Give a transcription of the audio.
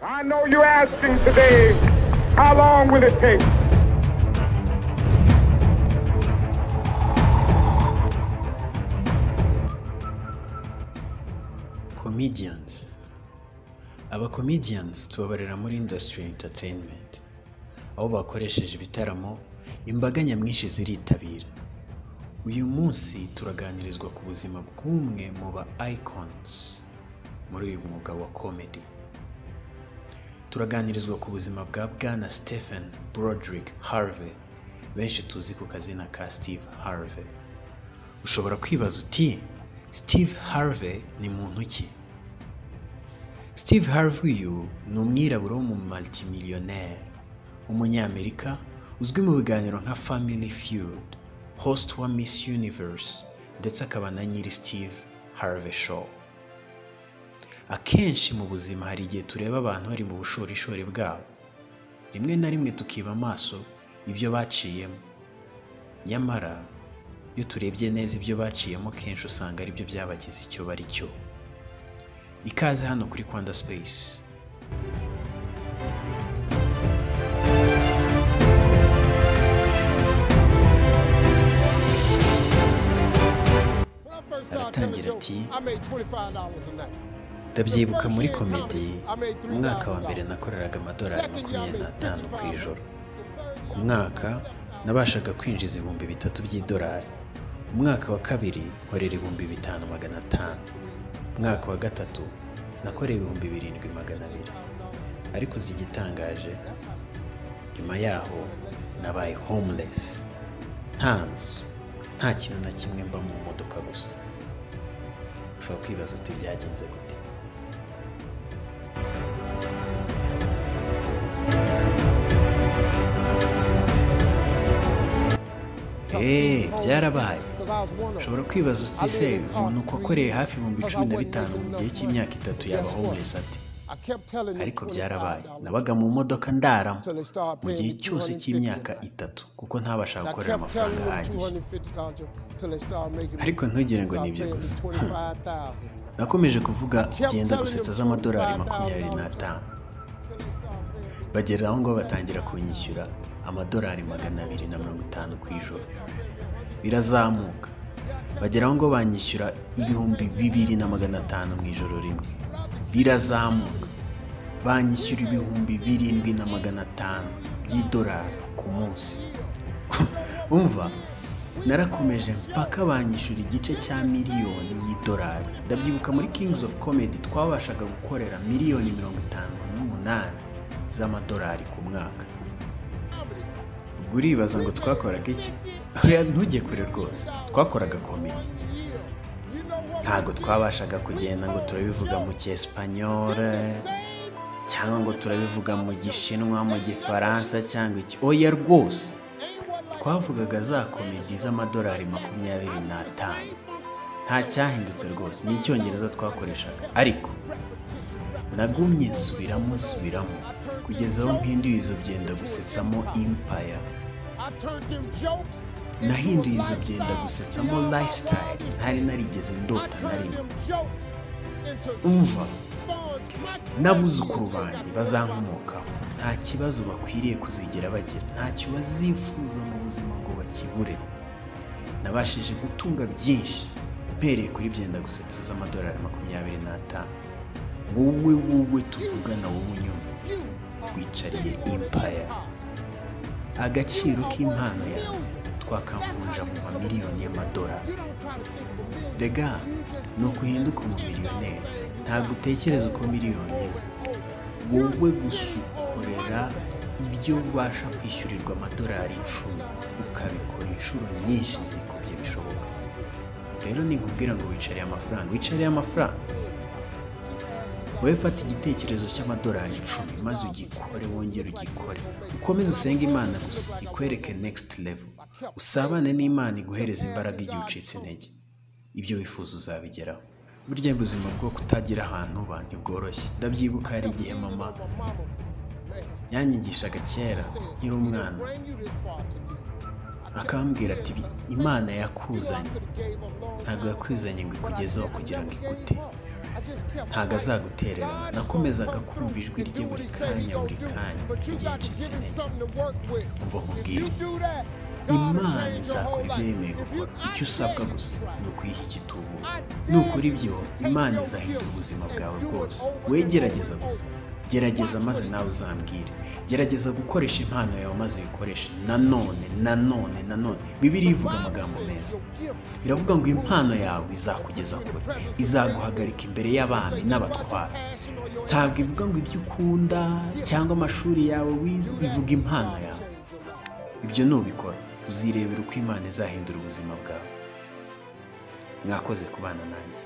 I know you're asking today, how long will it take? Comedians. Comedians tubabarira muri industry entertainment, aho bakoresheje ibitaramo imbaga nyamwinshi ziritabira. Uyu munsi turaganirizwa ku buzima bw'umwe mu ba icons muri uyu mwuga wa comedy. Turaganirizwa ku buzima bwa Bwana Stephen Broderick Harvey, benshi tuzi ku kazina ka Steve Harvey. Ushobora kwibaza uti Steve Harvey ni muntu ki? Steve Harvey uyu ni umwirabura w'umumultimillionaire, umunyamerika uzwi mu biganiro nka Family Feud, host wa Miss Universe, ndetse akaba na nyiri Steve Harvey Show. Akenshi mu buzima hari igihe tureba abantu bari mu bushorishori bwabo, rimwe na rimwe tukiba amaso ibyo baciyemo. Nyamara iyo turebye neza ibyo baciyemo kenshi usanga ari byo byabagize icyo bari cyo. Ikaze hano kuri Kwanda Space. Aratangira ati, ndabyibuka muri komedi umwaka wa mbere nakoreraga amadolari 25 ku ijoro. Ku mwaka nabashaga kwinjiza ibihumbi 3 by'idolari. Umwaka wa kabiri nkorera ibihumbi 5,500. Umwaka wa gatatu nakoreye ibihumbi 7,200. Ariko uzigitangaje, nyuma yaho nabaye homeless, nta nzu, nta kintu na kimwe, mba mu modoka gusa. Ushobora kwibaza uti byagenze gute? Byarabaye. Ushobora kwibaza uti se umuntu uko akoreye hafi ibihumbi 15 mu gihe cy'imyaka 3 yaba homeless ate? Ariko byarabaye. Nabaga mu modoka ndaramo mu gihe cyose cy'imyaka 3 kuko ntabasha gukorera amafaranga ahagije. Ariko ntugire ngo nibyo gusa. Nakomeje kuvuga genda gusetsa z'amadolari 25. Bagera aho ngo batangira kunyishyura amadolari 250 ku ijoro. Birazamuka. Bagera aho ngo banyishyura ibihumbi 2,500 mu ijoro rimwe. Birazamuka. Banyishyura ibihumbi 7,500 by'idolari ku munsi. Umva, narakomeje mpaka banyishyura igice cya miliyoni y'idolari. Ndabyibuka muri Kings of Comedy twabashaga gukorera miliyoni 58 z'amadolari ku mwaka. Uribaza ngo twakoraga iki? Ntujye kure rwose. Twakoraga comedy. Ntago twabashaga kugenda ngo turabivuga mu cyesipanyole cyangwa ngo turabivuga mu gishinwa, mu gifaransa cyangwa iki. Oya rwose. Twavugaga za comedy z'amadolari 25. Nta cyahindutse rwose. Ni icyongereza twakoreshaga. Ariko nagumye nsubiramo kugeza aho mpinduye izo byenda gusetsamo empire. Nahinduye izo byenda gusetsamo lifestyle ntari narigeze ndota na rimwe. Umva, n'abuzukuru banjye bazankomokaho nta kibazo bakwiriye kuzigera bagira, ntacyo bazifuza mu buzima ngo bakibure. Nabashije gutunga byinshi mpereye kuri byenda gusetsa z'amadolari 25. Wowe tuvugana, wowe unyumva, wicariye empire. Agaciro k'impano yawe twakamvunja mu mamiliyoni y'amadolari. Rega, ni ukuhinduka umumiliyoneri. Ntabwo utekereza uko miliyoni iza. Wowe gusukorera ibyo ubasha kwishyurirwa amadolari 10 ukabikora inshuro nyinshi zikubye bishoboka. Rero ninkubwira ngo wicariye amafaranga, wowe fata igitekerezo cy'amadolari 10 maze ugikore, wongere ugikore, ukomeze usenge Imana gusa ikwereke next level. Usabane n'Imana iguhereza imbaraga igihe ucitse intege. Ibyo wifuza uzabigeraho. Burya ubuzima bwo kutagira ahantu uba ntibworoshye. Ndabyibuka hari igihe mama yanyigishaga kera nkiri umwana, akambwira ati Imana yakuzanye ntabwo yakwizanye ngo ikugezeho kugira ngo igute, ntago azagutererana. Nakomezaga kumva ijwi rye buri kanya igihe ncitse intege. Umva nkubwire, Imana izakora ibyo yemeye gukora. Icyo usabwa gusa ni ukuyiha igituburo. Nukora ibyo, Imana izahindura ubuzima bwawe bwose. We gerageza gusa, gerageza maze nawe uzambwire. Gerageza gukoresha impano yawe maze uyikoreshe nanone. Bibiliya ivuga amagambo meza, iravuga ngo impano yawe izakugeza kure, izaguhagarika imbere y'abami n'abatware. Ntabwo ivuga ngo ibyo ukunda cyangwa amashuri yawe wize, ivuga impano yawe. Ibyo nubikora uzirebera uko Imana izahindura ubuzima bwawe. Mwakoze kubana nanjye.